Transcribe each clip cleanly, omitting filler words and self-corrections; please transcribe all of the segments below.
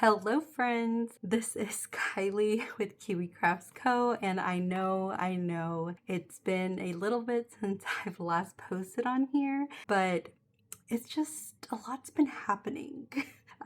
Hello friends, this is Kylie with Kiwi Crafts Co. And I know it's been a little bit since I've last posted on here, but it's just a lot's been happening.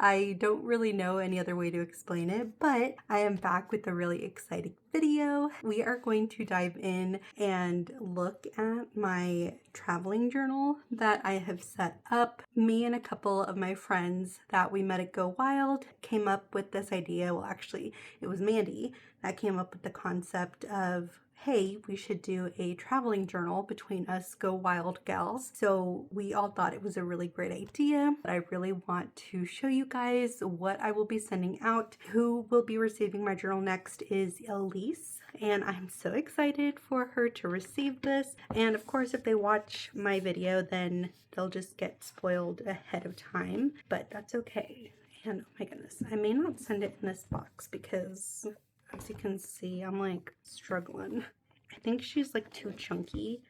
I don't really know any other way to explain it, but I am back with a really exciting video. We are going to dive in and look at my traveling journal that I have set up. Me and a couple of my friends that we met at Go Wild came up with this idea. Well, actually, it was Mandy that came up with the concept of, hey, we should do a traveling journal between us Go Wild gals. So we all thought it was a really great idea. But I really want to show you guys what I will be sending out. Who will be receiving my journal next is Elise, and I'm so excited for her to receive this. And of course, if they watch my video, then they'll just get spoiled ahead of time, but that's okay. And oh my goodness, I may not send it in this box because as you can see, I'm like struggling. I think she's like too chunky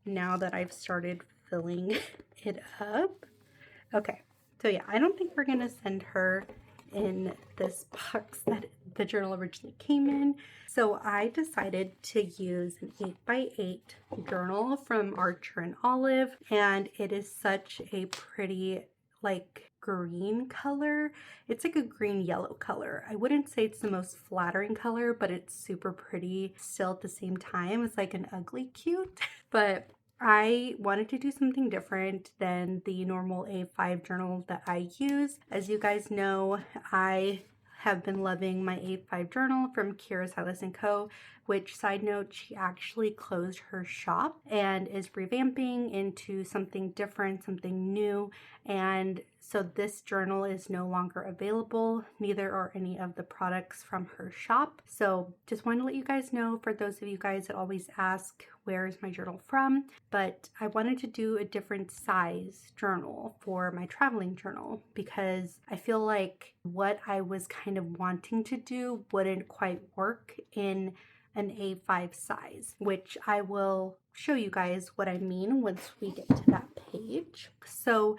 now that I've started filling it up. Okay, so yeah, I don't think we're gonna send her in this box that the journal originally came in. So I decided to use an 8x8 journal from Archer and Olive, and it is such a pretty like green color. It's like a green yellow color. I wouldn't say it's the most flattering color, but it's super pretty still at the same time. It's like an ugly cute, but I wanted to do something different than the normal A5 journal that I use. As you guys know, I have been loving my A5 journal from Kira Silas & Co., which, side note, she actually closed her shop and is revamping into something different, something new. And so this journal is no longer available. Neither are any of the products from her shop. So just wanted to let you guys know, for those of you guys that always ask, where is my journal from? But I wanted to do a different size journal for my traveling journal because I feel like what I was kind of wanting to do wouldn't quite work in an A5 size, which I will show you guys what I mean once we get to that page. So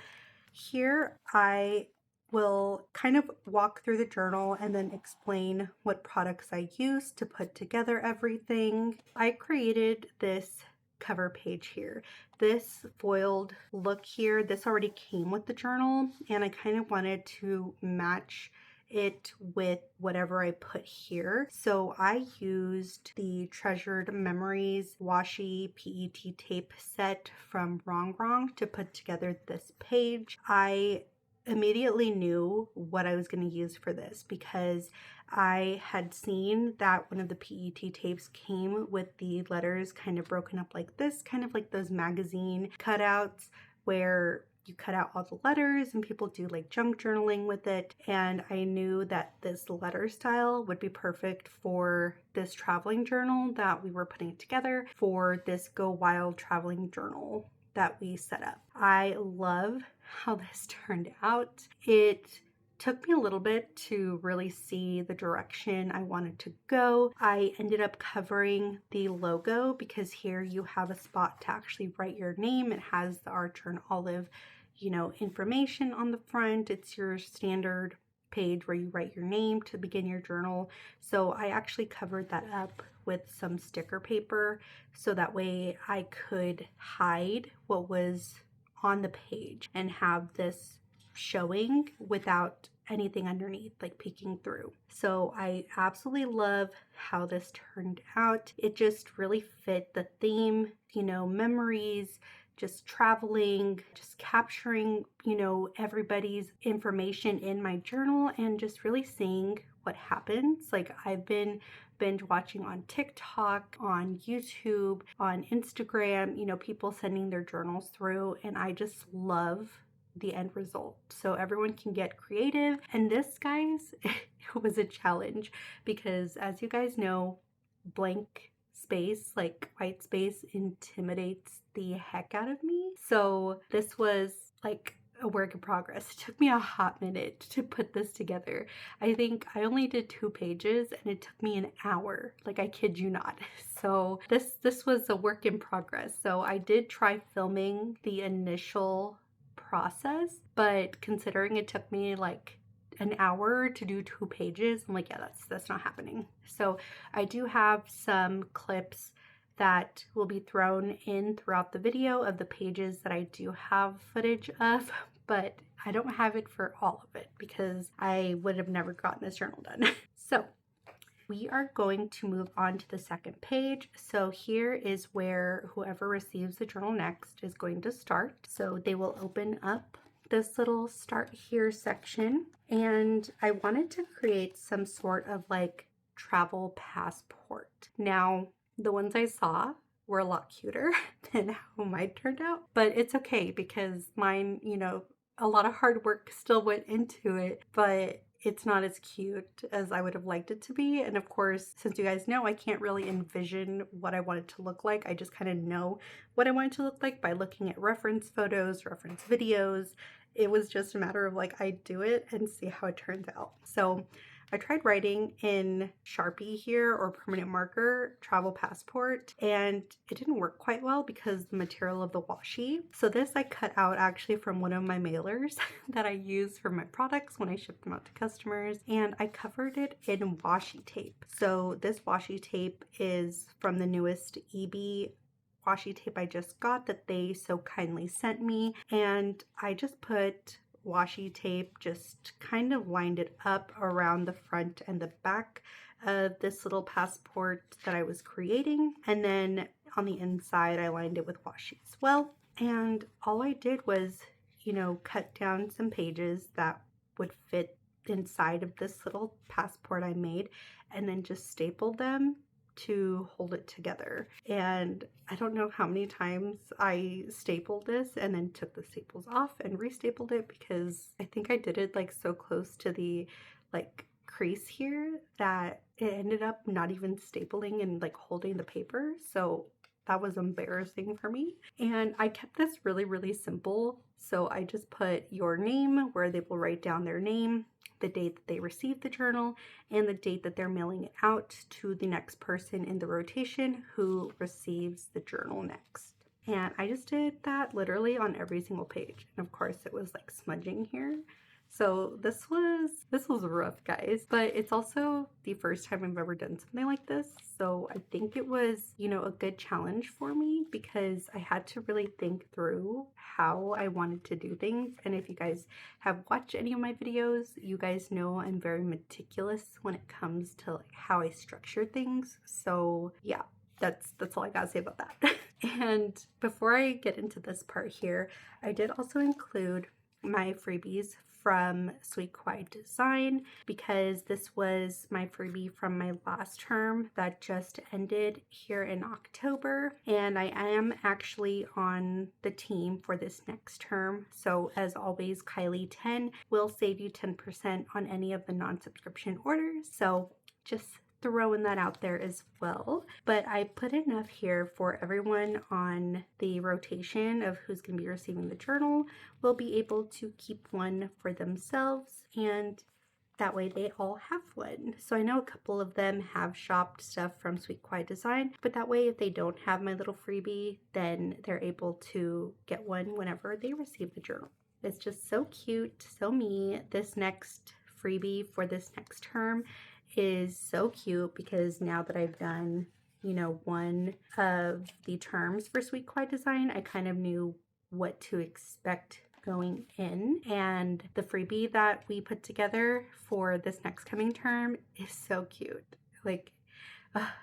here I will kind of walk through the journal and then explain what products I use to put together everything. I created this cover page here. This foiled look here, this already came with the journal, and I kind of wanted to match it with whatever I put here. So I used the Treasured Memories Washi PET tape set from Rongrong to put together this page. I immediately knew what I was going to use for this because I had seen that one of the PET tapes came with the letters kind of broken up like this, kind of like those magazine cutouts where you cut out all the letters and people do like junk journaling with it. And I knew that this letter style would be perfect for this traveling journal that we were putting together for this Go Wild traveling journal that we set up. I love how this turned out. It took me a little bit to really see the direction I wanted to go. I ended up covering the logo because here you have a spot to actually write your name. It has the Archer and Olive, information on the front. It's your standard page where you write your name to begin your journal. So I actually covered that up with some sticker paper so that way I could hide what was on the page and have this showing without anything underneath, like peeking through. So I absolutely love how this turned out. It just really fit the theme, memories, just traveling, just capturing, everybody's information in my journal and just really seeing what happens. Like I've been binge watching on TikTok, on YouTube, on Instagram, people sending their journals through, and I just love the end result. So everyone can get creative. And this, guys, it was a challenge because as you guys know, blank space, like white space, intimidates the heck out of me. So this was like a work in progress. It took me a hot minute to put this together. I think I only did 2 pages and it took me an hour. Like, I kid you not. So this was a work in progress. So I did try filming the initial process, but considering it took me like an hour to do 2 pages. I'm like, yeah, that's not happening. So I do have some clips that will be thrown in throughout the video of the pages that I do have footage of, but I don't have it for all of it because I would have never gotten this journal done. So we are going to move on to the second page. So here is where whoever receives the journal next is going to start. So they will open up this little start here section, and I wanted to create some sort of like travel passport. Now, the ones I saw were a lot cuter than how mine turned out, but it's okay because mine, you know, a lot of hard work still went into it, but it's not as cute as I would have liked it to be. And of course, since you guys know, I can't really envision what I want it to look like. I just kind of know what I want it to look like by looking at reference photos, reference videos. It was just a matter of like, I do it and see how it turns out. So I tried writing in Sharpie here or permanent marker, travel passport, and it didn't work quite well because the material of the washi. So this I cut out actually from one of my mailers that I use for my products when I ship them out to customers, and I covered it in washi tape. So this washi tape is from the newest EB washi tape I just got that they so kindly sent me, and I just put washi tape, just kind of lined it up around the front and the back of this little passport that I was creating, and then on the inside I lined it with washi as well. And all I did was, you know, cut down some pages that would fit inside of this little passport I made, and then just stapled them to hold it together. And I don't know how many times I stapled this and then took the staples off and restapled it, because I think I did it like so close to the like crease here that it ended up not even stapling and like holding the paper. So that was embarrassing for me. And I kept this really, really simple. So I just put your name, where they will write down their name, the date that they received the journal, and the date that they're mailing it out to the next person in the rotation who receives the journal next. And I just did that literally on every single page. And of course it was like smudging here. So this was rough, guys, but it's also the first time I've ever done something like this. So I think it was, you know, a good challenge for me because I had to really think through how I wanted to do things. And if you guys have watched any of my videos, you guys know I'm very meticulous when it comes to like how I structure things. So yeah, that's all I gotta say about that. And before I get into this part here, I did also include my freebies from Sweet Kawaii Design, because this was my freebie from my last term that just ended here in October, and I am actually on the team for this next term. So as always, Kylie 10 will save you 10% on any of the non-subscription orders. So just throwing that out there as well. But I put enough here for everyone on the rotation of who's going to be receiving the journal will be able to keep one for themselves, and that way they all have one. So I know a couple of them have shopped stuff from Sweet Kawaii Design, but that way if they don't have my little freebie, then they're able to get one whenever they receive the journal. It's just so cute, so me. This next freebie for this next term is so cute because now that I've done, you know, one of the terms for Sweet Kawaii Design, I kind of knew what to expect going in. And the freebie that we put together for this next coming term is so cute. Like,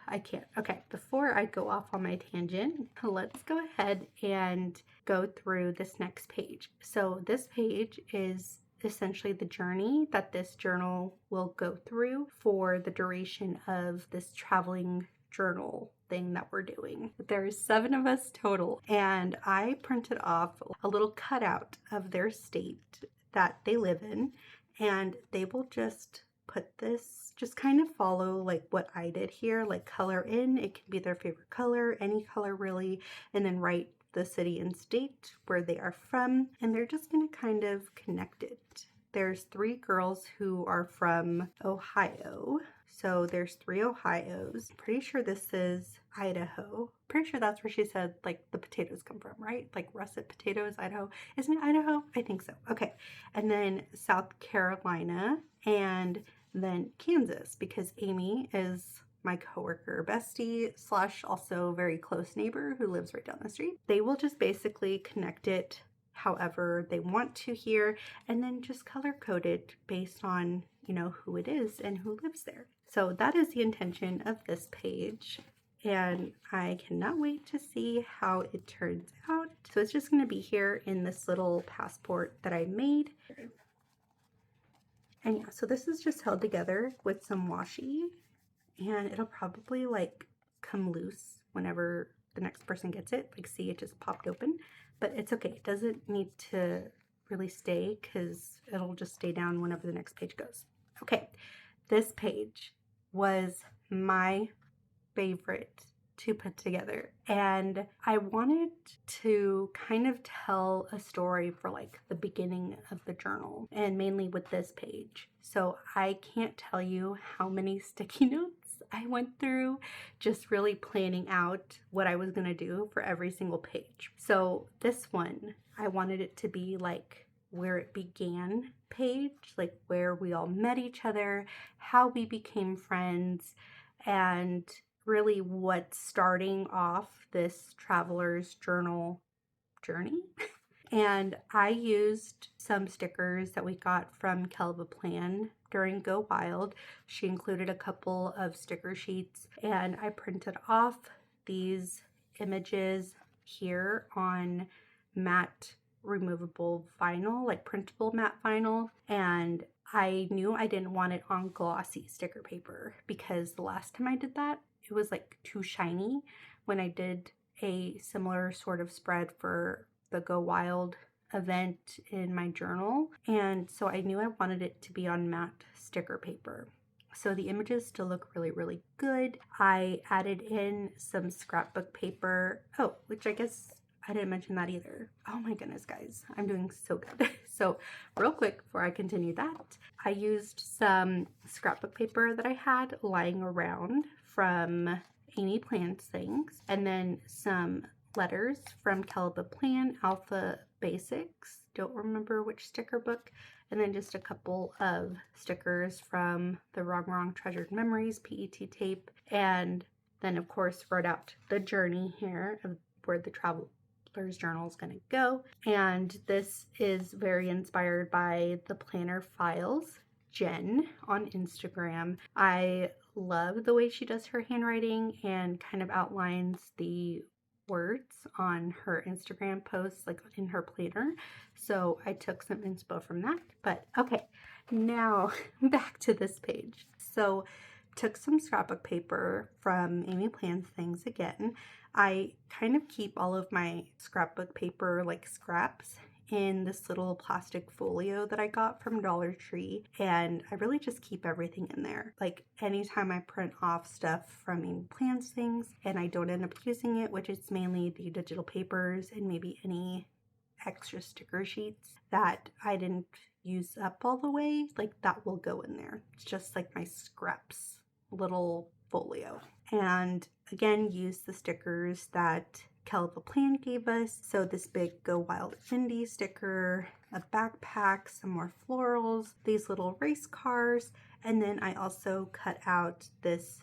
I can't. Okay, before I go off on my tangent, let's go ahead and go through this next page. So this page is essentially the journey that this journal will go through for the duration of this traveling journal thing that we're doing. There's 7 of us total, and I printed off a little cutout of their state that they live in, and they will just put this, just kind of follow like what I did here, like color in, it can be their favorite color, any color really, and then write the city and state where they are from, and they're just going to kind of connect it there's 3 girls who are from Ohio. So there's 3 Ohios. Pretty sure this is Idaho. Pretty sure that's where she said like the potatoes come from, right? Like russet potatoes, Idaho. Isn't it Idaho? I think so. Okay. And then South Carolina and then Kansas, because Amy is my coworker bestie slash also very close neighbor who lives right down the street. They will just basically connect it however they want to here, and then just color code it based on, you know, who it is and who lives there. So that is the intention of this page, and I cannot wait to see how it turns out. So it's just going to be here in this little passport that I made. And yeah, so this is just held together with some washi, and it'll probably like come loose whenever the next person gets it. Like, see, it just popped open, but it's okay. It doesn't need to really stay because it'll just stay down whenever the next page goes. Okay, this page was my favorite to put together, and I wanted to kind of tell a story for like the beginning of the journal, and mainly with this page. So I can't tell you how many sticky notes I went through just really planning out what I was going to do for every single page. So this one, I wanted it to be like where it began page, like where we all met each other, how we became friends, and really what's starting off this traveler's journal journey. And I used some stickers that we got from KellofaPlan during Go Wild. She included a couple of sticker sheets, and I printed off these images here on matte removable vinyl, like printable matte vinyl. And I knew I didn't want it on glossy sticker paper because the last time I did that, it was like too shiny when I did a similar sort of spread for the Go Wild event in my journal. And so I knew I wanted it to be on matte sticker paper. So the images still look really, really good. I added in some scrapbook paper. Oh, which I guess I didn't mention that either. Oh my goodness, guys, I'm doing so good. So real quick before I continue that, I used some scrapbook paper that I had lying around from Amy Plans Things, and then some letters from KellofaPlan Alpha Basics. Don't remember which sticker book. And then just a couple of stickers from the Rongrong Treasured Memories PET tape. And then of course wrote out the journey here of where the traveler's journal is going to go. And this is very inspired by the planner files, Jen, on Instagram. I love the way she does her handwriting and kind of outlines the words on her Instagram posts, like in her planner. So I took some inspo from that. But okay, now back to this page. So took some scrapbook paper from Amy Plans Things again. I kind of keep all of my scrapbook paper like scraps in this little plastic folio that I got from Dollar Tree, and I really just keep everything in there. Like anytime I print off stuff from Amy Plans Things and I don't end up using it, which is mainly the digital papers and maybe any extra sticker sheets that I didn't use up all the way, like that will go in there. It's just like my scraps little folio. And again, use the stickers that KellofaPlan gave us. So this big Go Wild Indie sticker, a backpack, some more florals, these little race cars, and then I also cut out this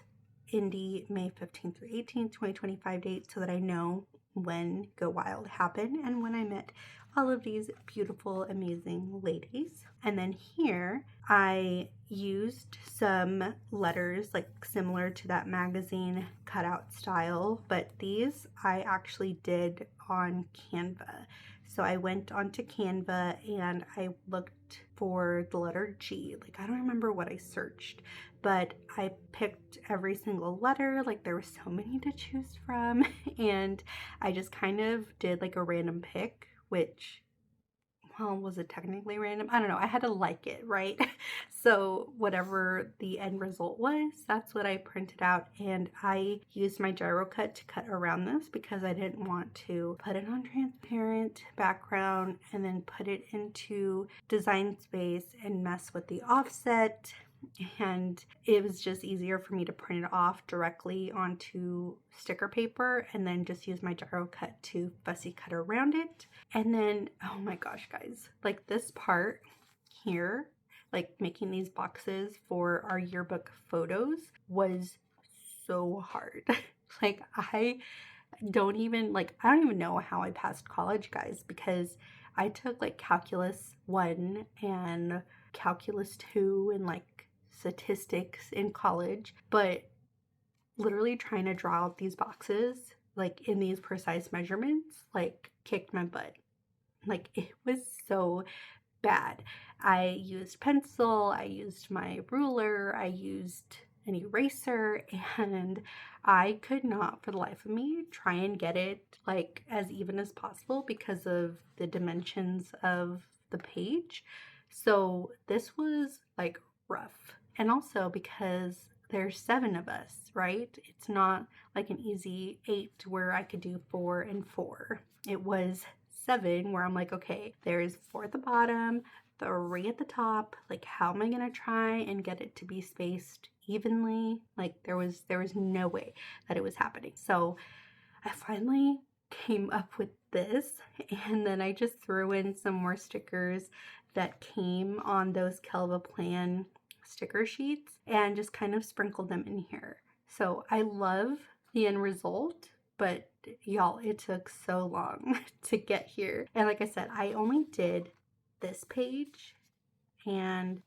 Indie May 15th through 18th, 2025 date so that I know when Go Wild happened and when I met all of these beautiful, amazing ladies. And then here I used some letters like similar to that magazine cutout style, but these I actually did on Canva. So I went onto Canva and I looked for the letter G. Like I don't remember what I searched, but I picked every single letter. Like there were so many to choose from, and I just kind of did like a random pick, which well, was it technically random? I don't know. I had to like it, right? So whatever the end result was, that's what I printed out, and I used my gyro cut to cut around this because I didn't want to put it on transparent background and then put it into Design Space and mess with the offset. And it was just easier for me to print it off directly onto sticker paper and then just use my gyro cut to fussy cut around it. And then, oh my gosh, guys, like this part here, like making these boxes for our yearbook photos was so hard. Like I don't even know how I passed college, guys, because I took like calculus 1 and calculus 2 and like statistics in college, but literally trying to draw out these boxes like in these precise measurements like kicked my butt. Like it was so bad. I used pencil, I used my ruler, I used an eraser, and I could not for the life of me try and get it like as even as possible because of the dimensions of the page. So this was like rough. And also because there's 7 of us, right? It's not like an easy 8 where I could do 4 and 4. It was 7 where I'm like, okay, there's 4 at the bottom, 3 at the top. Like, how am I gonna try and get it to be spaced evenly? Like, there was no way that it was happening. So I finally came up with this, and then I just threw in some more stickers that came on those KellofaPlan sticker sheets and just kind of sprinkled them in here. So I love the end result, but y'all, it took so long to get here. And like I said, I only did this page and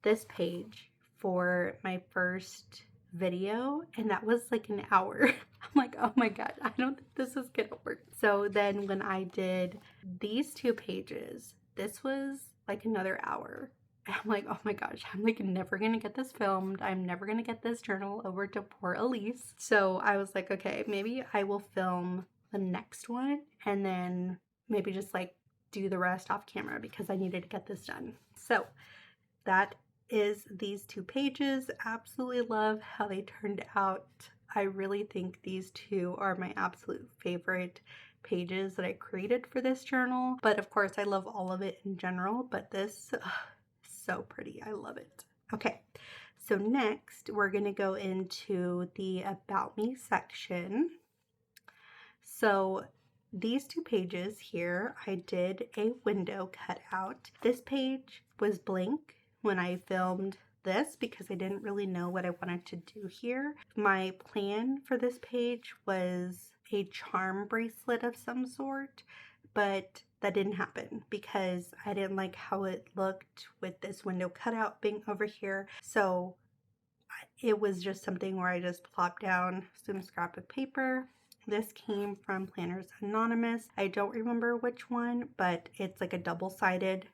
this page for my first video, and that was like an hour. I'm like, oh my god, I don't think this is gonna work. So then when I did these 2 pages, this was like another hour. I'm like, oh my gosh, I'm like never gonna get this filmed. I'm never gonna get this journal over to poor Elise. So I was like, okay, maybe I will film the next one and then maybe just like do the rest off camera because I needed to get this done. So that is these 2 pages. Absolutely love how they turned out. I really think these 2 are my absolute favorite pages that I created for this journal. But of course, I love all of it in general, but this, so pretty. I love it. Okay, so next we're going to go into the About Me section. So these 2 pages here, I did a window cutout. This page was blank when I filmed this because I didn't really know what I wanted to do here. My plan for this page was a charm bracelet of some sort, but that didn't happen because I didn't like how it looked with this window cutout being over here. So it was just something where I just plopped down some scrapbook paper. This came from Planners Anonymous. I don't remember which one, but it's like a double-sided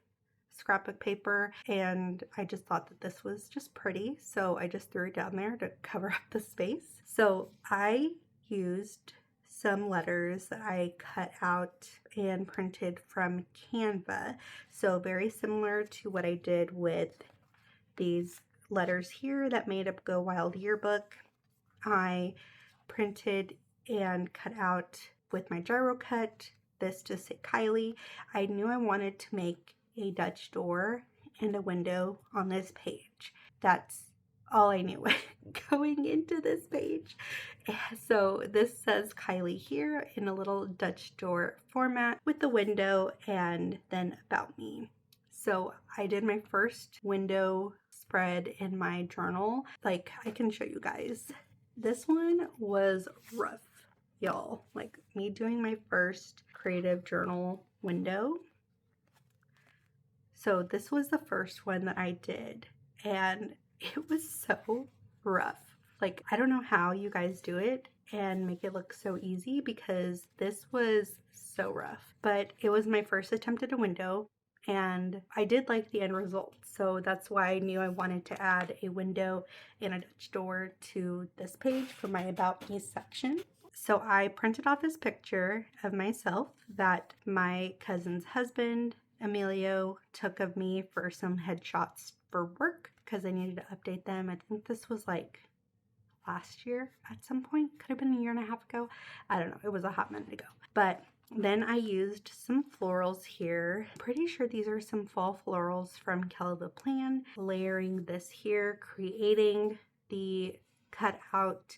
scrapbook paper, and I just thought that this was just pretty, so I just threw it down there to cover up the space. So I used some letters that I cut out and printed from Canva, so very similar to what I did with these letters here that made up Go Wild Yearbook. I printed and cut out with my gyro cut this to say Kylie. I knew I wanted to make a Dutch door and a window on this page. That's all I knew going into this page. So this says Kylie here in a little Dutch door format with the window and then About Me. So I did my first window spread in my journal. Like, I can show you guys. This one was rough, y'all. Like, me doing my first creative journal window. So this was the first one that I did, and it was so rough. Like, I don't know how you guys do it and make it look so easy because this was so rough. But it was my first attempt at a window, and I did like the end result. So that's why I knew I wanted to add a window and a Dutch door to this page for my About Me section. So I printed off this picture of myself that my cousin's husband Emilio took of me for some headshots for work because I needed to update them. I think this was like last year at some point. Could have been a year and a half ago. I don't know. It was a hot minute ago. But then I used some florals here. Pretty sure these are some fall florals from KellofaPlan. Layering this here, creating the cutout,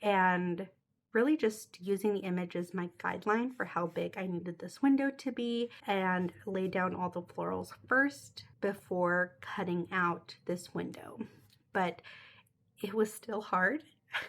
and really just using the image as my guideline for how big I needed this window to be, and lay down all the florals first before cutting out this window. But it was still hard.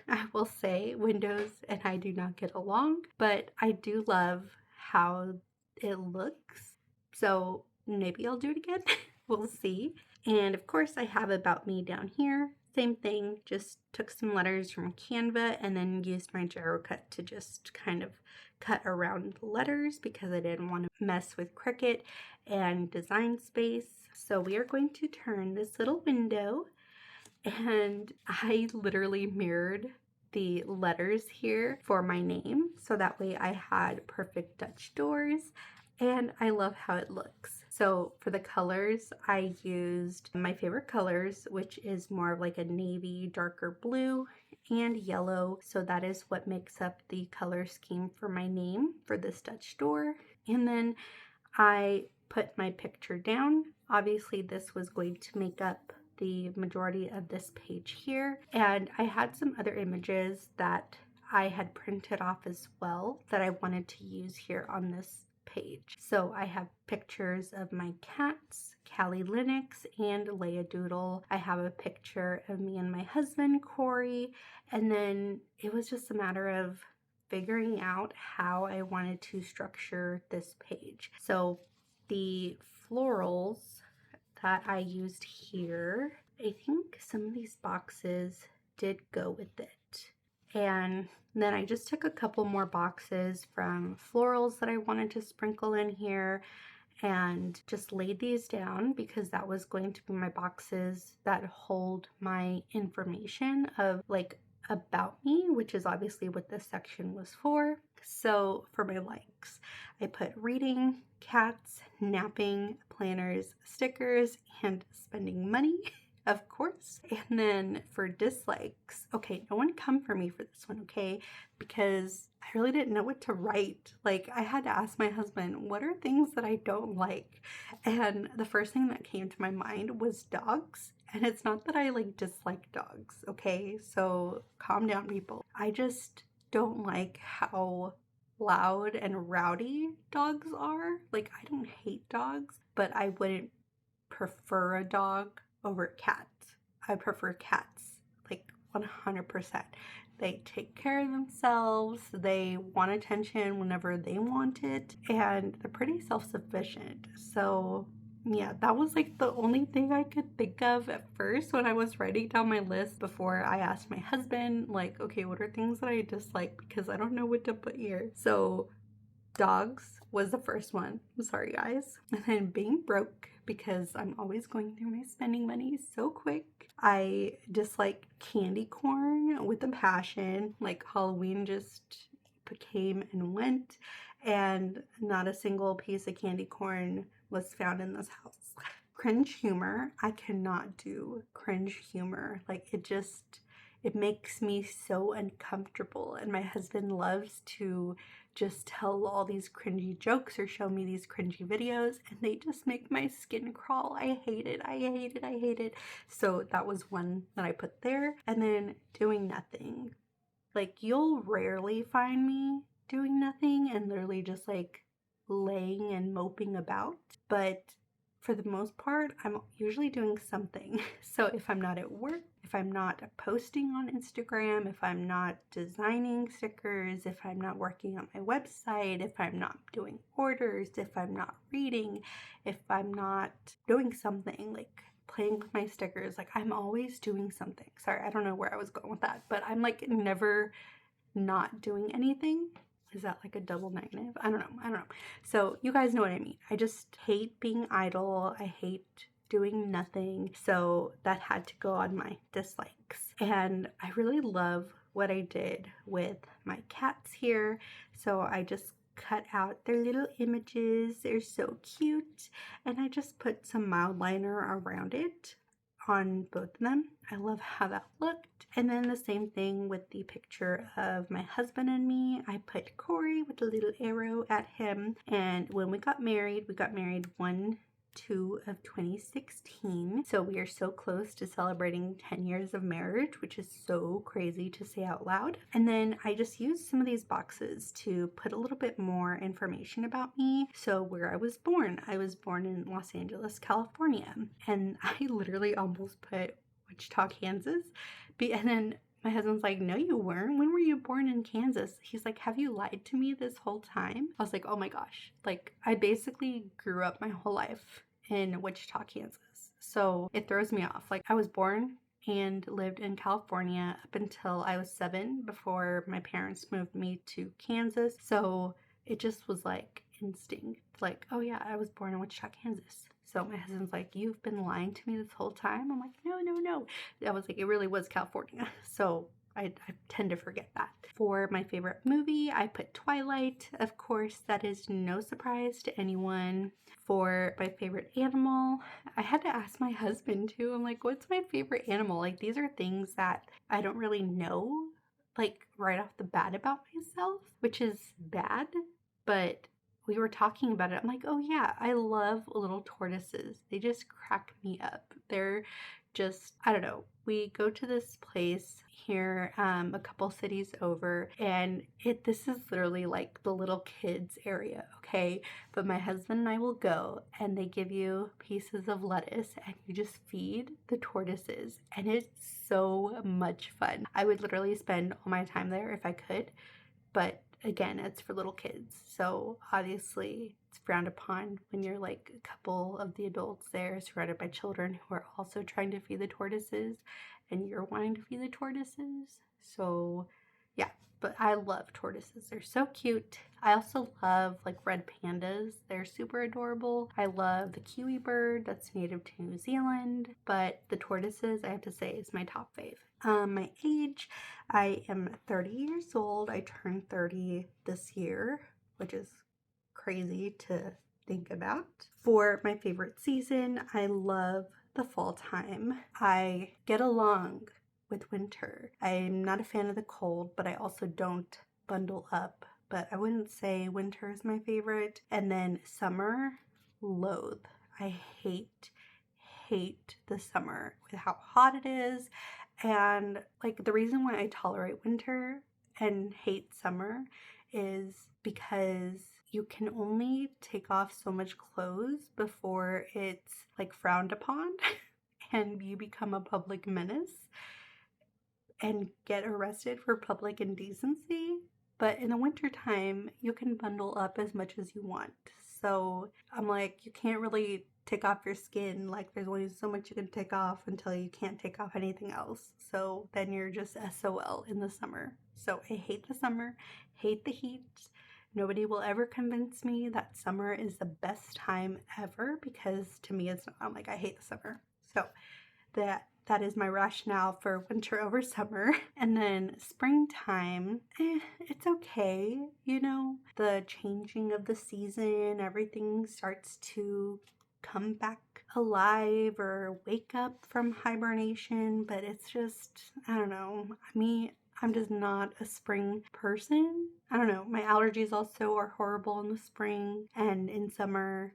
I will say windows and I do not get along, but I do love how it looks. So maybe I'll do it again. We'll see. And of course I have About Me down here. Same thing, just took some letters from Canva and then used my gyro cut to just kind of cut around the letters because I didn't want to mess with Cricut and design space. So we are going to turn this little window, and I literally mirrored the letters here for my name so that way I had perfect Dutch doors, and I love how it looks. So for the colors, I used my favorite colors, which is more of like a navy, darker blue, and yellow. So that is what makes up the color scheme for my name for this Dutch door. And then I put my picture down. Obviously this was going to make up the majority of this page here, and I had some other images that I had printed off as well that I wanted to use here on this page. So I have pictures of my cats, Callie Linux and Leia Doodle. I have a picture of me and my husband, Corey, and then it was just a matter of figuring out how I wanted to structure this page. So the florals that I used here, I think some of these boxes did go with it. And then I just took a couple more boxes from florals that I wanted to sprinkle in here and just laid these down because that was going to be my boxes that hold my information of like about me, which is obviously what this section was for. So for my likes, I put reading, cats, napping, planners, stickers, and spending money, of course. And then for dislikes, okay, no one come for me for this one, okay? Because I really didn't know what to write. Like, I had to ask my husband, what are things that I don't like? And the first thing that came to my mind was dogs. And it's not that I like dislike dogs, okay? So calm down, people. I just don't like how loud and rowdy dogs are. Like, I don't hate dogs, but I wouldn't prefer a dog over cats. I prefer cats, like 100%. They take care of themselves, they want attention whenever they want it, and they're pretty self-sufficient. So yeah, that was like the only thing I could think of at first when I was writing down my list before I asked my husband, like, okay, what are things that I dislike because I don't know what to put here. So dogs was the first one. I'm sorry, guys. And then being broke because I'm always going through my spending money so quick. I dislike candy corn with a passion. Like Halloween just came and went, and not a single piece of candy corn was found in this house. Cringe humor. I cannot do cringe humor. Like it makes me so uncomfortable, and my husband loves to just tell all these cringy jokes or show me these cringy videos, and they just make my skin crawl. I hate it. I hate it. I hate it. So that was one that I put there. And then doing nothing. Like, you'll rarely find me doing nothing and literally just like laying and moping about, but for the most part, I'm usually doing something. So if I'm not at work, if I'm not posting on Instagram, if I'm not designing stickers, if I'm not working on my website, if I'm not doing orders, if I'm not reading, if I'm not doing something like playing with my stickers, like I'm always doing something. Sorry, I don't know where I was going with that, but I'm like never not doing anything. Is that like a double negative? I don't know. So you guys know what I mean. I just hate being idle. I hate doing nothing. So that had to go on my dislikes. And I really love what I did with my cats here. So I just cut out their little images. They're so cute. And I just put some mild liner around it on both of them. I love how that looked. And then the same thing with the picture of my husband and me. I put Corey with a little arrow at him. And when we got married 1/2 of 2016. So we are so close to celebrating 10 years of marriage, which is so crazy to say out loud. And then I just used some of these boxes to put a little bit more information about me. So where I was born in Los Angeles, California. And I literally almost put Wichita, Kansas. And then my husband's like, no, you weren't. When were you born in Kansas? He's like, have you lied to me this whole time? I was like, oh my gosh. Like, I basically grew up my whole life in Wichita, Kansas. So it throws me off. Like, I was born and lived in California up until I was 7 before my parents moved me to Kansas. So it just was like instinct. Like, oh yeah, I was born in Wichita, Kansas. So my husband's like, you've been lying to me this whole time? I'm like, no. I was like, it really was California. So I tend to forget that. For my favorite movie, I put Twilight. Of course, that is no surprise to anyone. For my favorite animal, I had to ask my husband too. I'm like, what's my favorite animal? Like, these are things that I don't really know, like, right off the bat about myself, which is bad, but we were talking about it. I'm like, oh yeah, I love little tortoises. They just crack me up. They're just, I don't know. We go to this place here, a couple cities over, and this is literally like the little kids area, okay? But my husband and I will go, and they give you pieces of lettuce, and you just feed the tortoises, and it's so much fun. I would literally spend all my time there if I could, but again, it's for little kids, so obviously it's frowned upon when you're like a couple of the adults there surrounded by children who are also trying to feed the tortoises, and you're wanting to feed the tortoises. So yeah, but I love tortoises. They're so cute. I also love like red pandas. They're super adorable. I love the kiwi bird that's native to New Zealand, but the tortoises, I have to say, is my top fave. My age, I am 30 years old. I turned 30 this year, which is crazy to think about. For my favorite season, I love the fall time. I get along with winter. I'm not a fan of the cold, but I also don't bundle up. But I wouldn't say winter is my favorite. And then summer, loathe. I hate the summer with how hot it is. And like the reason why I tolerate winter and hate summer is because you can only take off so much clothes before it's like frowned upon and you become a public menace and get arrested for public indecency. But in the wintertime, you can bundle up as much as you want. So I'm like, you can't really take off your skin. Like, there's only so much you can take off until you can't take off anything else. So then you're just SOL in the summer. So I hate the summer, hate the heat. Nobody will ever convince me that summer is the best time ever, because to me it's not. I'm like, I hate the summer. So that is my rationale for winter over summer. And then springtime, it's okay. You know, the changing of the season, everything starts to come back alive or wake up from hibernation. But it's just, I don't know. I'm just not a spring person. I don't know. My allergies also are horrible in the spring and in summer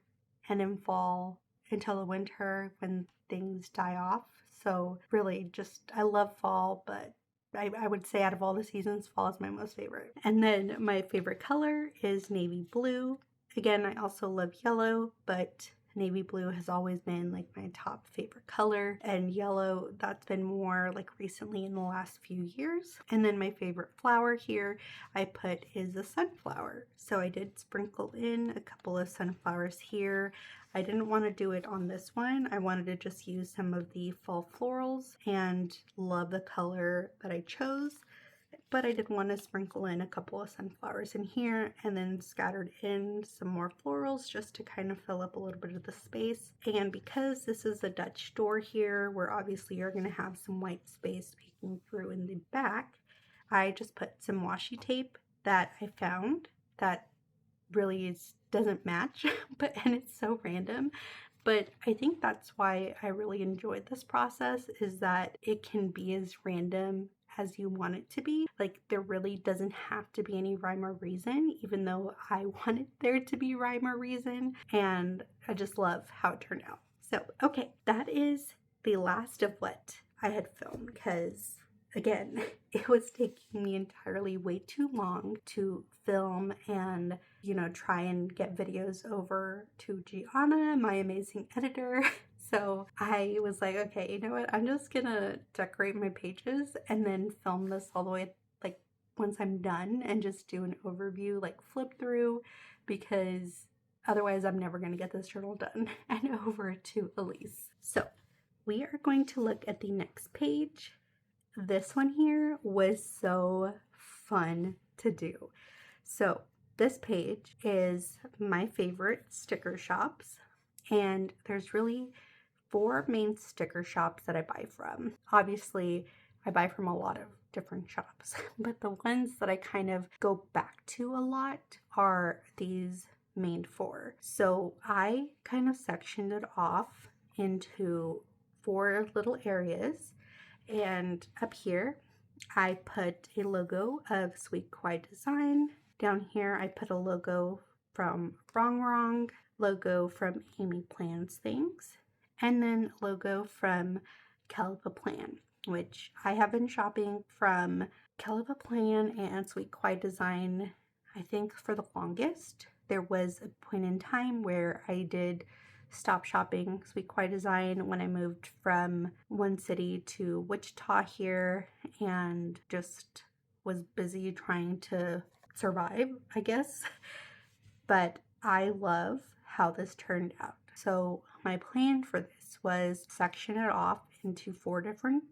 and in fall until the winter when things die off. So really just, I love fall, but I would say out of all the seasons, fall is my most favorite. And then my favorite color is navy blue. Again, I also love yellow, but navy blue has always been like my top favorite color, and yellow, that's been more like recently in the last few years. And then my favorite flower here I put is a sunflower. So I did sprinkle in a couple of sunflowers here. I didn't want to do it on this one. I wanted to just use some of the fall florals and love the color that I chose. But I did want to sprinkle in a couple of sunflowers in here and then scattered in some more florals just to kind of fill up a little bit of the space. And because this is a Dutch door here, where obviously you're going to have some white space peeking through in the back, I just put some washi tape that I found that really doesn't match, and it's so random. But I think that's why I really enjoyed this process, is that it can be as random as you want it to be. Like, there really doesn't have to be any rhyme or reason, even though I wanted there to be rhyme or reason. And I just love how it turned out. So, okay, that is the last of what I had filmed, because again, it was taking me entirely way too long to film and, try and get videos over to Gianna, my amazing editor. So I was like, okay, you know what? I'm just gonna decorate my pages and then film this all the way, like, once I'm done, and just do an overview, like flip through, because otherwise I'm never gonna get this journal done and over to Elise. So we are going to look at the next page. This one here was so fun to do. So this page is my favorite sticker shops, and there's really 4 main sticker shops that I buy from. Obviously, I buy from a lot of different shops, but the ones that I kind of go back to a lot are these main 4. So I kind of sectioned it off into 4 little areas. And up here, I put a logo of Sweet Kawaii Design. Down here, I put a logo from Rongrong, logo from Amy Plans Things, and then logo from KellofaPlan, which I have been shopping from KellofaPlan and Sweet Kawaii Design, I think, for the longest. There was a point in time where I did stop shopping Sweet Kawaii Design when I moved from one city to Wichita here, and just was busy trying to survive, I guess. But I love how this turned out. So my plan for this was section it off into 4 different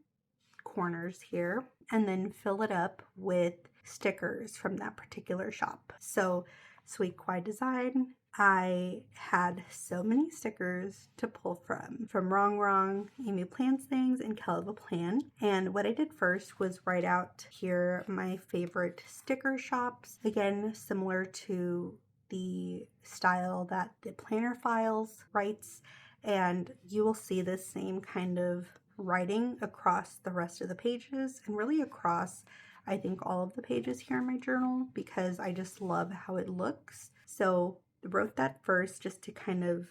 corners here, and then fill it up with stickers from that particular shop. So Sweet Kawaii Design, I had so many stickers to pull from Rongrong, Amy Plans Things, and KellofaPlan. And what I did first was write out here my favorite sticker shops, again similar to the style that the planner files writes, and you will see the same kind of writing across the rest of the pages, and really across, I think, all of the pages here in my journal, because I just love how it looks. So I wrote that first just to kind of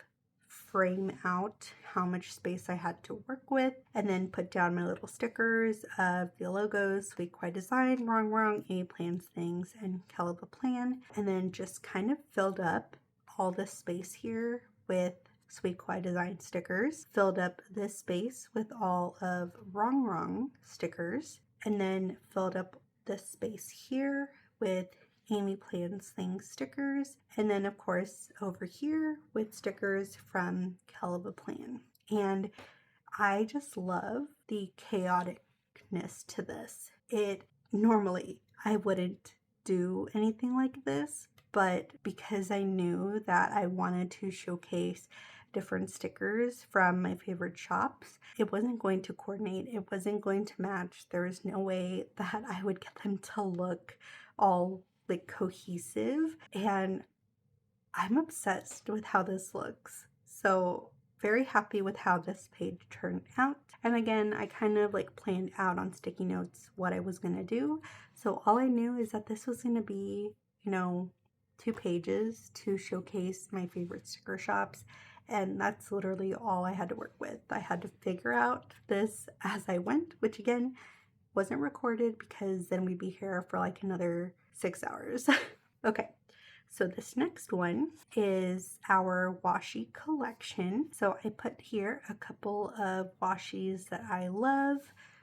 frame out how much space I had to work with, and then put down my little stickers of the logos, Sweet Kawaii Design, Rongrong, Amy Plans Things, and KellofaPlan, and then just kind of filled up all this space here with Sweet Kawaii Design stickers, filled up this space with all of Rongrong stickers, and then filled up this space here with Amy Plans Things stickers, and then of course over here with stickers from KellofaPlan. And I just love the chaoticness to this. Normally I wouldn't do anything like this, but because I knew that I wanted to showcase different stickers from my favorite shops, it wasn't going to coordinate, it wasn't going to match. There was no way that I would get them to look all like cohesive, and I'm obsessed with how this looks. So very happy with how this page turned out. And again, I kind of like planned out on sticky notes what I was gonna do. So all I knew is that this was gonna be, 2 pages to showcase my favorite sticker shops. And that's literally all I had to work with. I had to figure out this as I went, which again, wasn't recorded because then we'd be here for like another 6 hours. Okay, so this next one is our washi collection. So I put here a couple of washis that I love.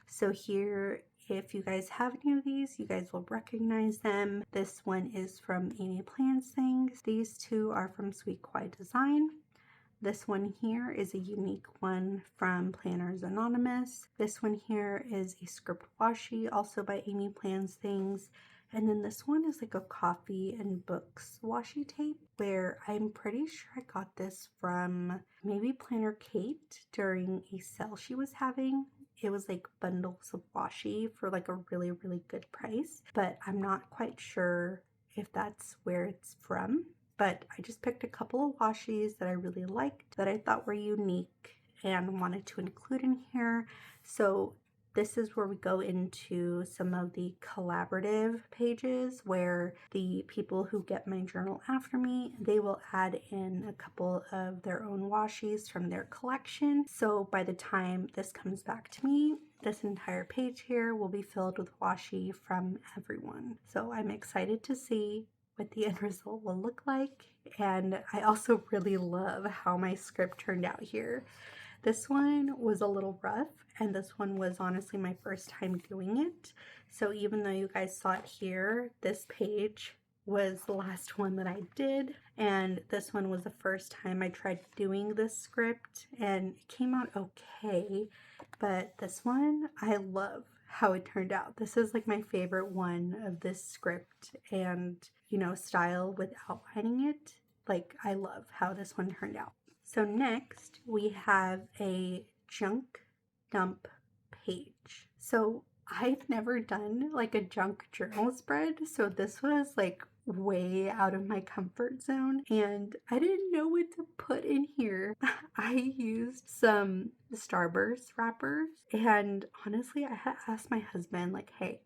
So here, if you guys have any of these, you guys will recognize them. This one is from Amy Plans Things. These 2 are from Sweet Kawaii Design. This one here is a unique one from Planners Anonymous. This one here is a script washi, also by Amy Plans Things. And then this one is like a coffee and books washi tape, where I'm pretty sure I got this from maybe Planner Kate during a sale she was having. It was like bundles of washi for like a really, really good price, but I'm not quite sure if that's where it's from. but I just picked a couple of washi's that I really liked, that I thought were unique and wanted to include in here. So this is where we go into some of the collaborative pages where the people who get my journal after me, they will add in a couple of their own washi's from their collection. So by the time this comes back to me, this entire page here will be filled with washi from everyone. So I'm excited to see what the end result will look like. And I also really love how my script turned out here. This one was a little rough, and this one was honestly my first time doing it. So even though you guys saw it here, this page was the last one that I did, and this one was the first time I tried doing this script, and it came out okay. But this one, I love how it turned out. This is like my favorite one of this script and, you know, style with outlining it. Like, I love how this one turned out. So next we have a junk dump page. So I've never done like a junk journal spread, so this was like way out of my comfort zone and I didn't know what to put in here. I used some Starburst wrappers, and honestly I had asked my husband like, hey,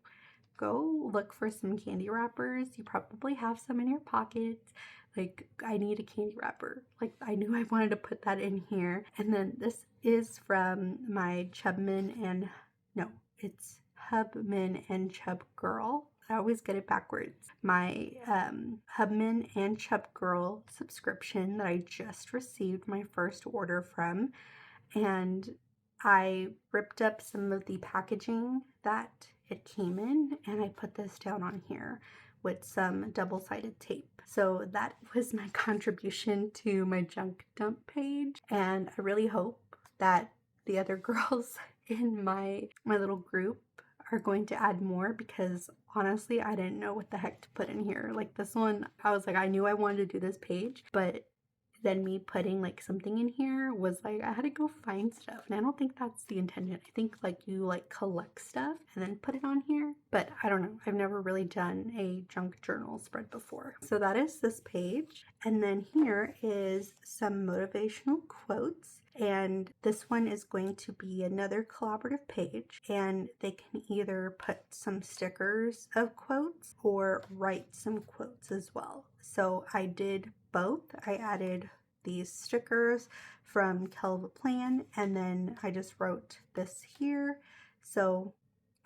go look for some candy wrappers. You probably have some in your pockets. Like, I need a candy wrapper. Like, I knew I wanted to put that in here. And then this is from my Chubman and, no, it's Hubman and Chub Girl. I always get it backwards. My Hubman and Chub Girl subscription that I just received my first order from. And I ripped up some of the packaging that it came in, and I put this down on here with some double-sided tape. So that was my contribution to my junk dump page, and I really hope that the other girls in my little group are going to add more, because honestly I didn't know what the heck to put in here. Like, this one, I was like, I knew I wanted to do this page, but then me putting like something in here was like, I had to go find stuff, and I don't think that's the intention. I think like you like collect stuff and then put it on here, but I don't know. I've never really done a junk journal spread before. So that is this page, and then here is some motivational quotes. And this one is going to be another collaborative page, and they can either put some stickers of quotes or write some quotes as well. So I did both. I added these stickers from KellofaPlan, and then I just wrote this here. So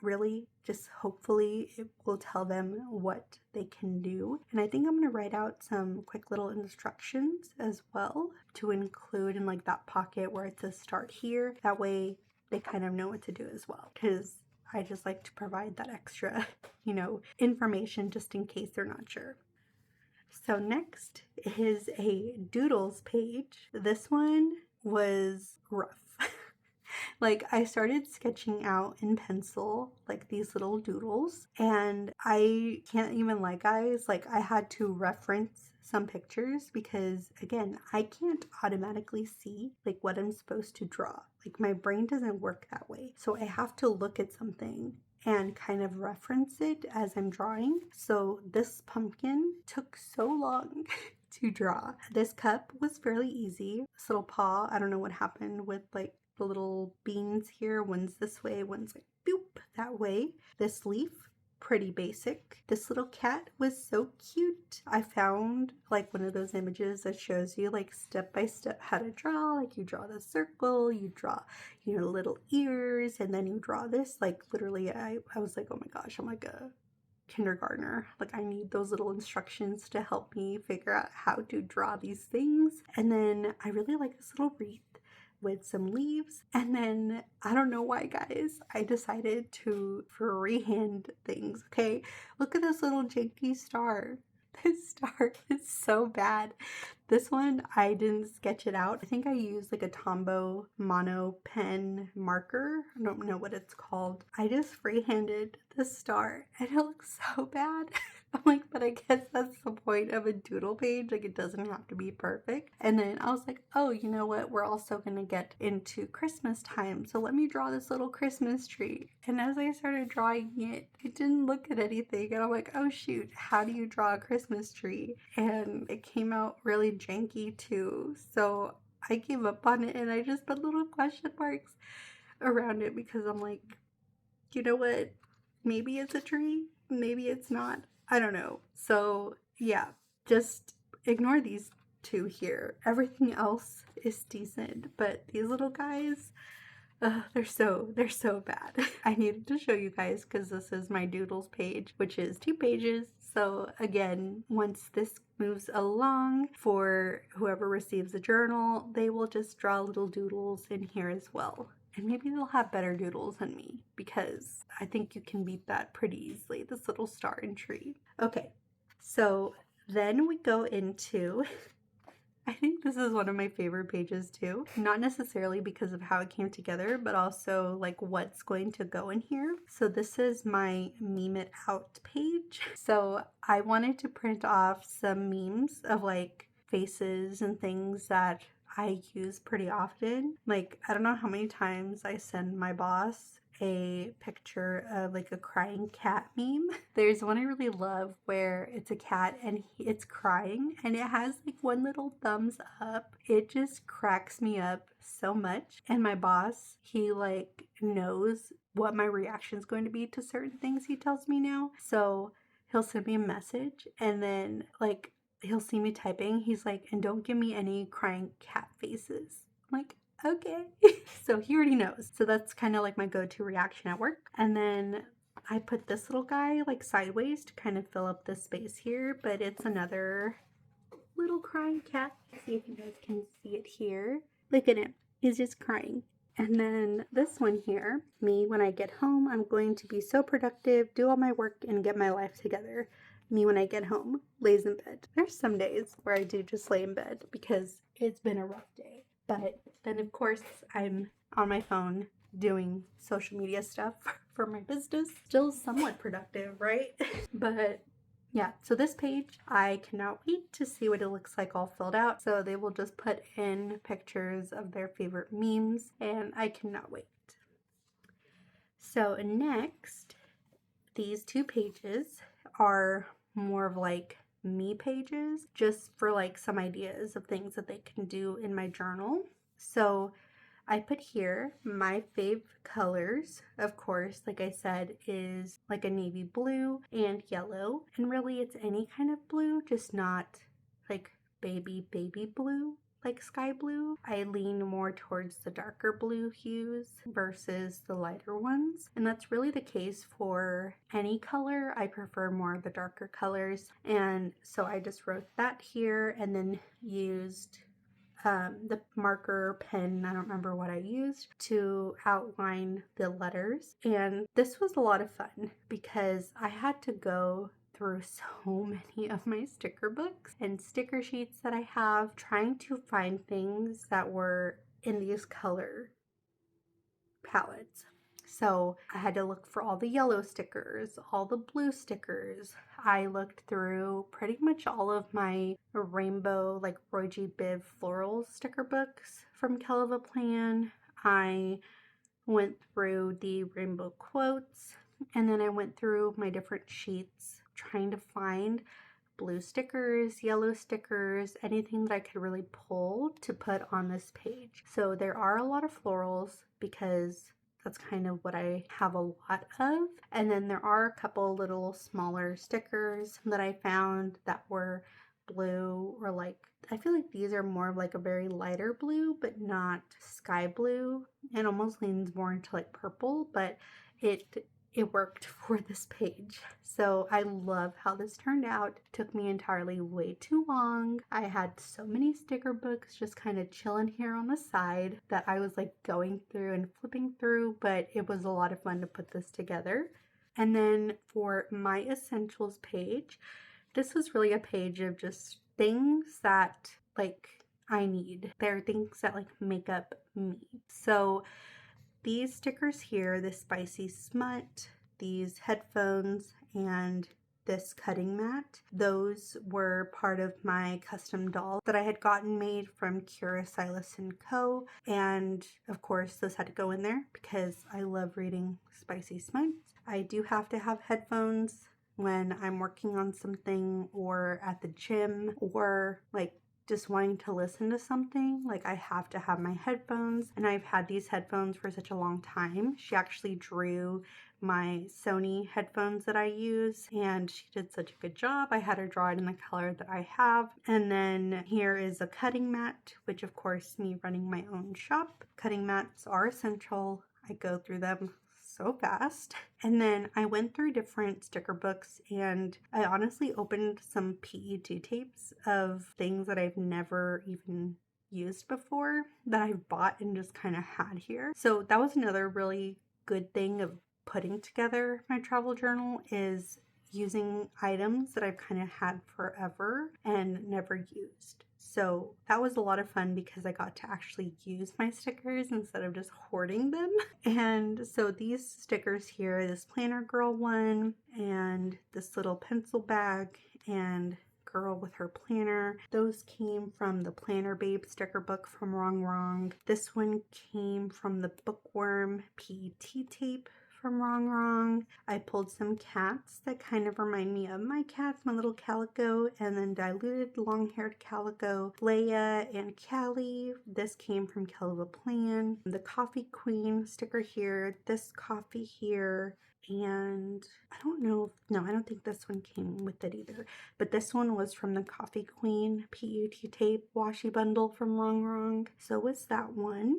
really, just hopefully it will tell them what they can do. And I think I'm going to write out some quick little instructions as well to include in like that pocket where it says start here. That way they kind of know what to do as well, because I just like to provide that extra, you know, information just in case they're not sure. So next is a Doodles page. This one was rough. Like, I started sketching out in pencil like these little doodles, and I can't even lie, guys, like I had to reference some pictures because, again, I can't automatically see like what I'm supposed to draw. Like, my brain doesn't work that way. So I have to look at something and kind of reference it as I'm drawing. So this pumpkin took so long to draw. This cup was fairly easy. This little paw, I don't know what happened with like the little beans here. One's this way, one's like boop that way. This leaf, pretty basic. This little cat was so cute. I found like one of those images that shows you like step by step how to draw. Like, you draw the circle, you draw, you know, little ears, and then you draw this. Like, literally I was like, oh my gosh, I'm like a kindergartner. Like, I need those little instructions to help me figure out how to draw these things. And then I really like this little wreath with some leaves. And then I don't know why, guys, I decided to freehand things. Okay, look at this little janky star. This star is so bad. This one, I didn't sketch it out. I think I used like a Tombow mono pen marker. I don't know what it's called. I just freehanded the star and it looks so bad. I'm like, but I guess that's the point of a doodle page. Like, it doesn't have to be perfect. And then I was like, oh, you know what? We're also going to get into Christmas time. So let me draw this little Christmas tree. And as I started drawing it, it didn't look at anything. And I'm like, oh, shoot, how do you draw a Christmas tree? And it came out really janky too. So I gave up on it and I just put little question marks around it because I'm like, you know what? Maybe it's a tree, maybe it's not. I don't know. So yeah, just ignore these two here. Everything else is decent, but these little guys, they're so bad. I needed to show you guys because this is my doodles page, which is 2 pages. So again, once this moves along for whoever receives a journal, they will just draw little doodles in here as well. And maybe they'll have better doodles than me because I think you can beat that pretty easily, this little star and tree. Okay, so then we go into, I think this is one of my favorite pages too. Not necessarily because of how it came together, but also like what's going to go in here. So this is my meme it out page. So I wanted to print off some memes of like faces and things that I use pretty often. Like, I don't know how many times I send my boss a picture of like a crying cat meme. There's one I really love where it's a cat and it's crying and it has like one little thumbs up. It just cracks me up so much. And my boss, he like knows what my reaction is going to be to certain things he tells me now. So he'll send me a message and then like he'll see me typing. He's like, and don't give me any crying cat faces. I'm like, okay. So he already knows. So that's kind of like my go-to reaction at work. And then I put this little guy like sideways to kind of fill up the space here, but it's another little crying cat. See if you guys can see it here. Look at him. He's just crying. And then this one here, me when I get home, I'm going to be so productive, do all my work, and get my life together. Me when I get home, lays in bed. There's some days where I do just lay in bed because it's been a rough day. But then of course I'm on my phone doing social media stuff for my business. Still somewhat productive, right? But yeah, so this page, I cannot wait to see what it looks like all filled out. So they will just put in pictures of their favorite memes and I cannot wait. So next, these 2 pages are more of like me pages, just for like some ideas of things that they can do in my journal. So I put here my fave colors, of course, like I said, is like a navy blue and yellow. And really it's any kind of blue, just not like baby blue, like sky blue. I lean more towards the darker blue hues versus the lighter ones. And that's really the case for any color. I prefer more of the darker colors. And so I just wrote that here and then used the marker pen, I don't remember what I used, to outline the letters. And this was a lot of fun because I had to go through so many of my sticker books and sticker sheets that I have, trying to find things that were in these color palettes. So I had to look for all the yellow stickers, all the blue stickers. I looked through pretty much all of my rainbow, like Roy G. Biv floral sticker books from KellofaPlan. I went through the rainbow quotes, and then I went through my different sheets trying to find blue stickers, yellow stickers, anything that I could really pull to put on this page. So there are a lot of florals because that's kind of what I have a lot of. And then there are a couple little smaller stickers that I found that were blue, or like, I feel like these are more of like a very lighter blue, but not sky blue. It almost leans more into like purple, but it worked for this page. So I love how this turned out. It took me entirely way too long. I had so many sticker books just kind of chilling here on the side that I was like going through and flipping through, but it was a lot of fun to put this together. And then for my essentials page, this was really a page of just things that like I need. They're things that like make up me. So these stickers here, this spicy smut, these headphones, and this cutting mat, those were part of my custom doll that I had gotten made from KellofaPlan. And of course, this had to go in there because I love reading spicy smut. I do have to have headphones when I'm working on something or at the gym or like just wanting to listen to something. Like I have to have my headphones, and I've had these headphones for such a long time. She actually drew my Sony headphones that I use, and she did such a good job. I had her draw it in the color that I have. And then here is a cutting mat, which of course, me running my own shop, cutting mats are essential. I go through them so fast. And then I went through different sticker books, and I honestly opened some PET tapes of things that I've never even used before that I've bought and just kind of had here. So that was another really good thing of putting together my travel journal, is using items that I've kind of had forever and never used. So that was a lot of fun because I got to actually use my stickers instead of just hoarding them. And so these stickers here, this planner girl one, and this little pencil bag, and girl with her planner, those came from the Planner Babe sticker book from Rongrong. This one came from the Bookworm PET tape from Rongrong. I pulled some cats that kind of remind me of my cats, my little calico, and then diluted long-haired calico, Leia and Callie. This came from KellofaPlan. The Coffee Queen sticker here, this coffee here, and I don't know, no, I don't think this one came with it either, but this one was from the Coffee Queen PET tape washi bundle from Rongrong. So was that one.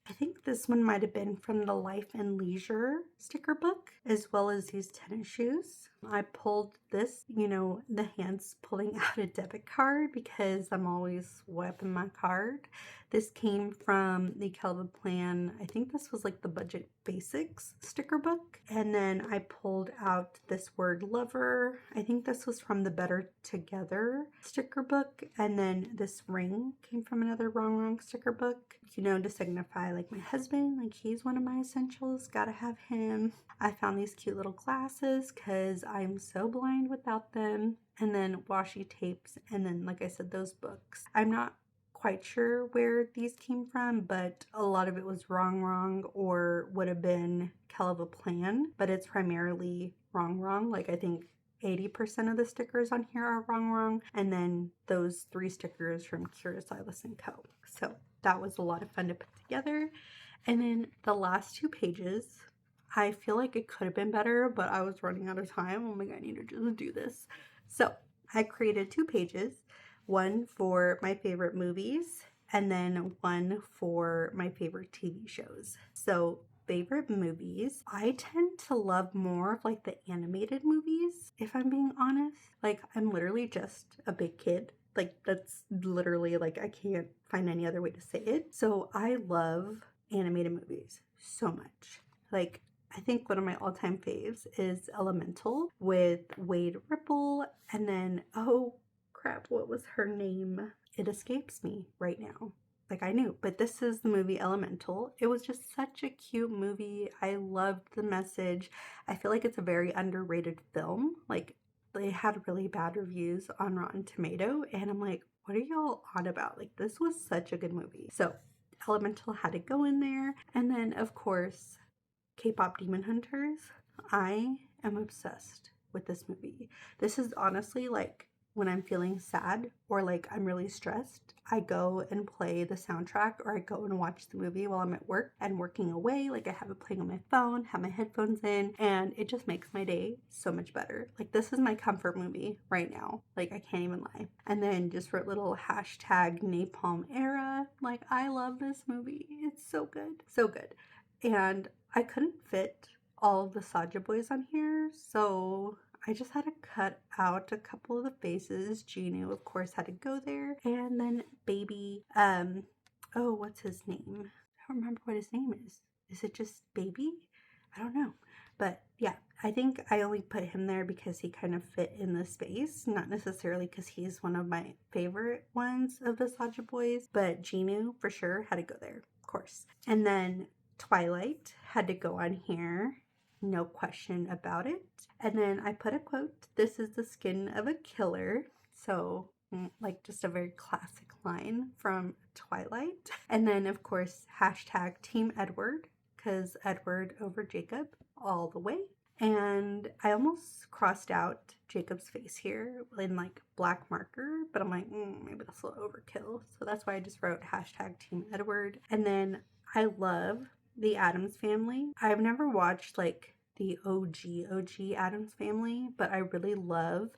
I think this one might have been from the Life and Leisure sticker book, as well as these tennis shoes. I pulled this, the hands pulling out a debit card because I'm always swiping my card. This came from the KellofaPlan. I think this was like the Budget Basics sticker book. And then I pulled out this word lover. I think this was from the Better Together sticker book. And then this ring came from another Rongrong sticker book, to signify like my husband, like he's one of my essentials, gotta have him. I found these cute little glasses because I'm so blind without them. And then washi tapes, and then like I said, those books. I'm not quite sure where these came from, but a lot of it was Rongrong or would have been KellofaPlan, but it's primarily Rongrong. Like I think 80% of the stickers on here are Rongrong, and then those 3 stickers from KellofaPlan. So that was a lot of fun to put together. And then the last 2 pages, I feel like it could have been better, but I was running out of time. I'm like, I need to just do this. So I created 2 pages, one for my favorite movies, and then one for my favorite TV shows. So favorite movies, I tend to love more of like the animated movies, if I'm being honest. Like I'm literally just a big kid. Like that's literally, like I can't find any other way to say it. So I love animated movies so much. Like I think one of my all-time faves is Elemental with Wade Ripple, and then, oh crap, what was her name? It escapes me right now. Like I knew, but this is the movie Elemental. It was just such a cute movie. I loved the message. I feel like it's a very underrated film. Like they had really bad reviews on Rotten Tomato, and I'm like, what are y'all on about? Like this was such a good movie. So Elemental had to go in there. And then of course, K-pop Demon Hunters. I am obsessed with this movie. This is honestly like when I'm feeling sad or like I'm really stressed, I go and play the soundtrack, or I go and watch the movie while I'm at work and working away. Like I have it playing on my phone, have my headphones in, and it just makes my day so much better. Like this is my comfort movie right now. Like I can't even lie. And then just for a little hashtag Napalm era, like I love this movie. It's so good. So good. And I couldn't fit all of the Saja boys on here, so I just had to cut out a couple of the faces. Genu, of course, had to go there. And then Baby, oh, what's his name? I don't remember what his name is. Is it just Baby? I don't know. But yeah, I think I only put him there because he kind of fit in the space, not necessarily because he's one of my favorite ones of the Saja boys, but Genu for sure had to go there, of course. And then Twilight had to go on here, no question about it. And then I put a quote, "This is the skin of a killer." So like just a very classic line from Twilight. And then of course, hashtag Team Edward, because Edward over Jacob all the way. And I almost crossed out Jacob's face here in like black marker, but I'm like, maybe that's a little overkill. So that's why I just wrote hashtag Team Edward. And then I love the Addams Family. I've never watched like the OG Addams Family, but I really love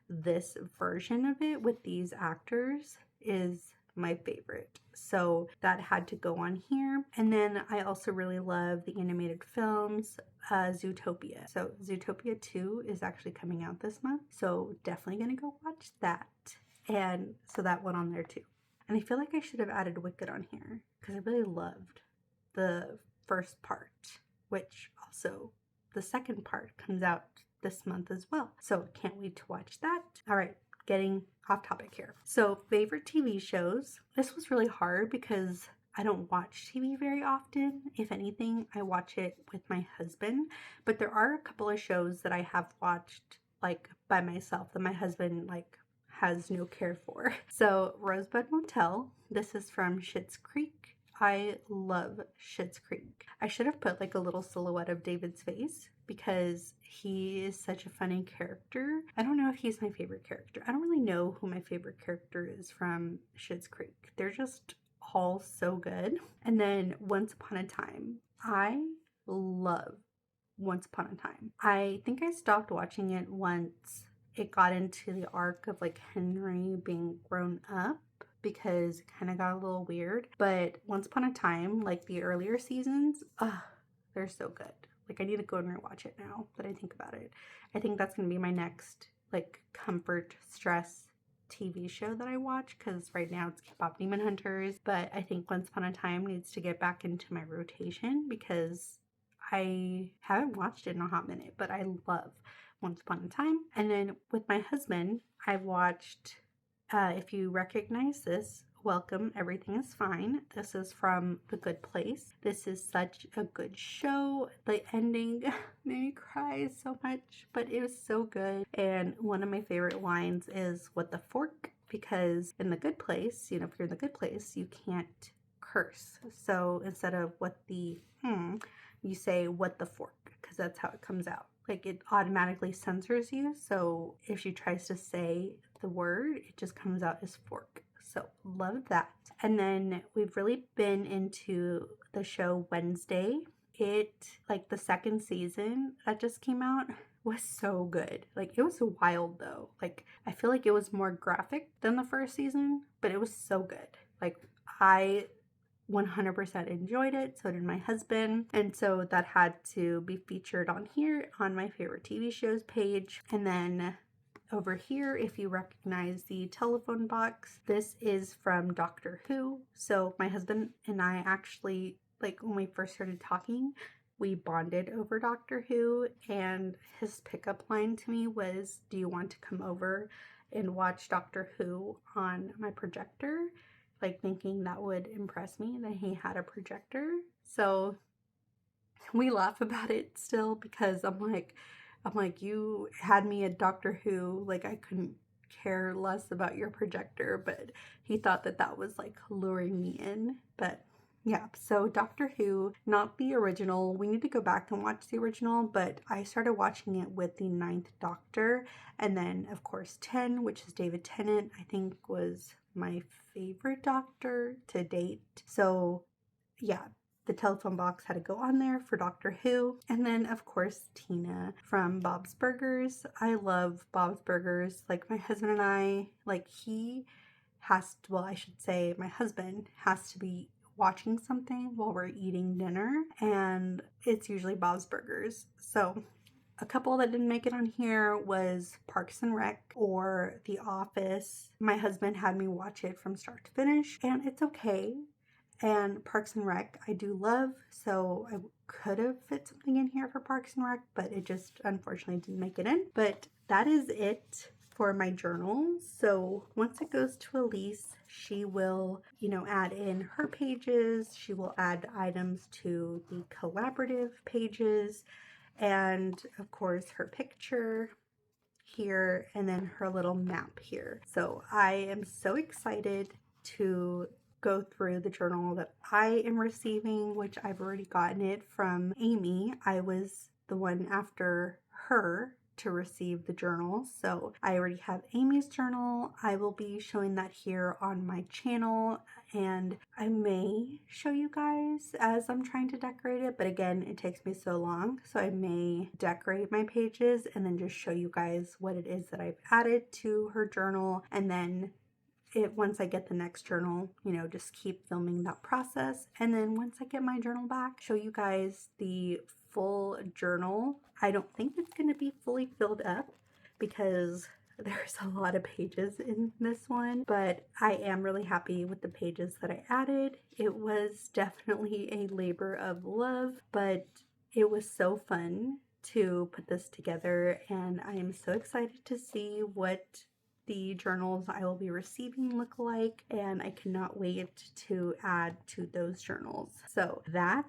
this version of it with these actors is my favorite. So that had to go on here. And then I also really love the animated films, Zootopia. So Zootopia 2 is actually coming out this month. So definitely gonna go watch that. And so that went on there too. And I feel like I should have added Wicked on here because I really loved the first part, which also the second part comes out this month as well. So can't wait to watch that. All right, getting off topic here. So favorite TV shows. This was really hard because I don't watch TV very often. If anything, I watch it with my husband. But there are a couple of shows that I have watched like by myself that my husband like has no care for. So Rosebud Motel. This is from Schitt's Creek. I love Schitt's Creek. I should have put like a little silhouette of David's face because he is such a funny character. I don't know if he's my favorite character. I don't really know who my favorite character is from Schitt's Creek. They're just all so good. And then Once Upon a Time. I love Once Upon a Time. I think I stopped watching it once it got into the arc of like Henry being grown up, because it kind of got a little weird. But Once Upon a Time, like the earlier seasons, they're so good. Like I need to go and rewatch it now that I think about it. I think that's going to be my next like comfort stress TV show that I watch, because right now it's K-pop Demon Hunters. But I think Once Upon a Time needs to get back into my rotation because I haven't watched it in a hot minute, but I love Once Upon a Time. And then with my husband, I've watched if you recognize this, welcome, everything is fine. This is from The Good Place. This is such a good show. The ending made me cry so much, but it was so good. And one of my favorite lines is "what the fork," because in The Good Place, you know, if you're in the good place, you can't curse. So instead of "what the you say "what the fork," because that's how it comes out. Like it automatically censors you. So if she tries to say the word, it just comes out as fork. So love that. And then we've really been into the show Wednesday. It, like the second season that just came out, was so good. Like it was wild though. Like I feel like it was more graphic than the first season, but it was so good. Like I 100% enjoyed it. So did my husband. And so that had to be featured on here on my favorite TV shows page. And then over here, if you recognize the telephone box, this is from Doctor Who. So my husband and I actually, like when we first started talking, we bonded over Doctor Who, and his pickup line to me was, "Do you want to come over and watch Doctor Who on my projector?" Like thinking that would impress me that he had a projector. So we laugh about it still because I'm like, you had me at Doctor Who, like I couldn't care less about your projector, but he thought that that was like luring me in. But yeah, so Doctor Who, not the original. We need to go back and watch the original, but I started watching it with the Ninth Doctor, and then of course 10, which is David Tennant, I think was my favorite Doctor to date. So yeah, the telephone box had to go on there for Doctor Who. And then of course Tina from Bob's Burgers. I love Bob's Burgers. Like my husband and I, like he has to, well I should say my husband has to be watching something while we're eating dinner, and it's usually Bob's Burgers. So a couple that didn't make it on here was Parks and Rec or The Office. My husband had me watch it from start to finish, and it's okay. And Parks and Rec I do love, so I could have fit something in here for Parks and Rec, but it just unfortunately didn't make it in. But that is it for my journals. So once it goes to Elise, she will, add in her pages. She will add items to the collaborative pages, and of course her picture here, and then her little map here. So I am so excited to go through the journal that I am receiving, which I've already gotten it from Amy. I was the one after her to receive the journal, so I already have Amy's journal. I will be showing that here on my channel, and I may show you guys as I'm trying to decorate it, but again, it takes me so long, so I may decorate my pages and then just show you guys what it is that I've added to her journal, and then once I get the next journal, just keep filming that process. And then once I get my journal back, show you guys the full journal. I don't think it's going to be fully filled up because there's a lot of pages in this one, but I am really happy with the pages that I added. It was definitely a labor of love, but it was so fun to put this together, and I am so excited to see what the journals I will be receiving look like, and I cannot wait to add to those journals. So that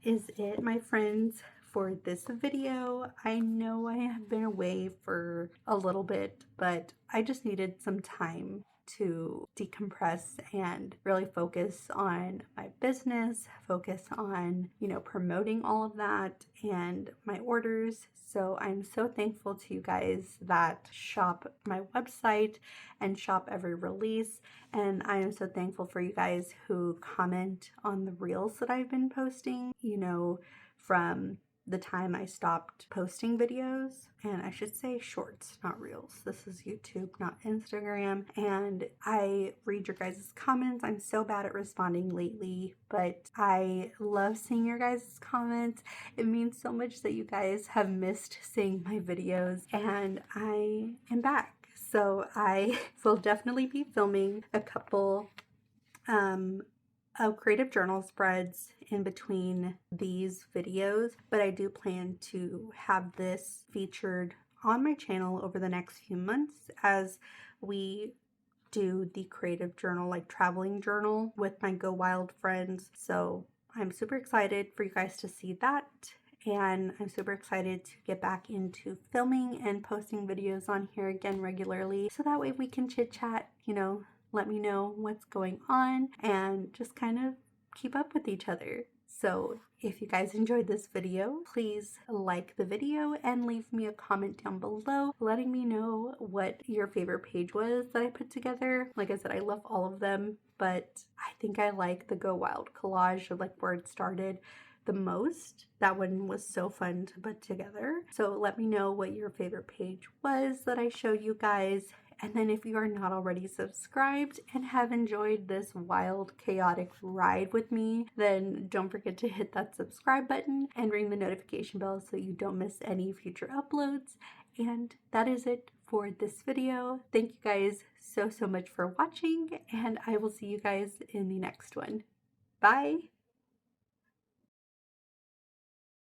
is it, my friends, for this video. I know I have been away for a little bit, but I just needed some time to decompress and really focus on my business, focus on, promoting all of that and my orders. So I'm so thankful to you guys that shop my website and shop every release. And I am so thankful for you guys who comment on the reels that I've been posting, from the time I stopped posting videos, and I should say shorts, not reels. This is YouTube, not Instagram. And I read your guys' comments. I'm so bad at responding lately, but I love seeing your guys' comments. It means so much that you guys have missed seeing my videos, and I am back. So I will definitely be filming a couple of creative journal spreads in between these videos, but I do plan to have this featured on my channel over the next few months as we do the creative journal, like traveling journal, with my Go Wild friends. So I'm super excited for you guys to see that, and I'm super excited to get back into filming and posting videos on here again regularly, so that way we can chit chat, let me know what's going on and just kind of keep up with each other. So if you guys enjoyed this video, please like the video and leave me a comment down below letting me know what your favorite page was that I put together. Like I said, I love all of them, but I think I like the Go Wild collage of like where it started the most. That one was so fun to put together. So let me know what your favorite page was that I showed you guys. And then if you are not already subscribed and have enjoyed this wild, chaotic ride with me, then don't forget to hit that subscribe button and ring the notification bell so you don't miss any future uploads. And that is it for this video. Thank you guys so much for watching, and I will see you guys in the next one. Bye!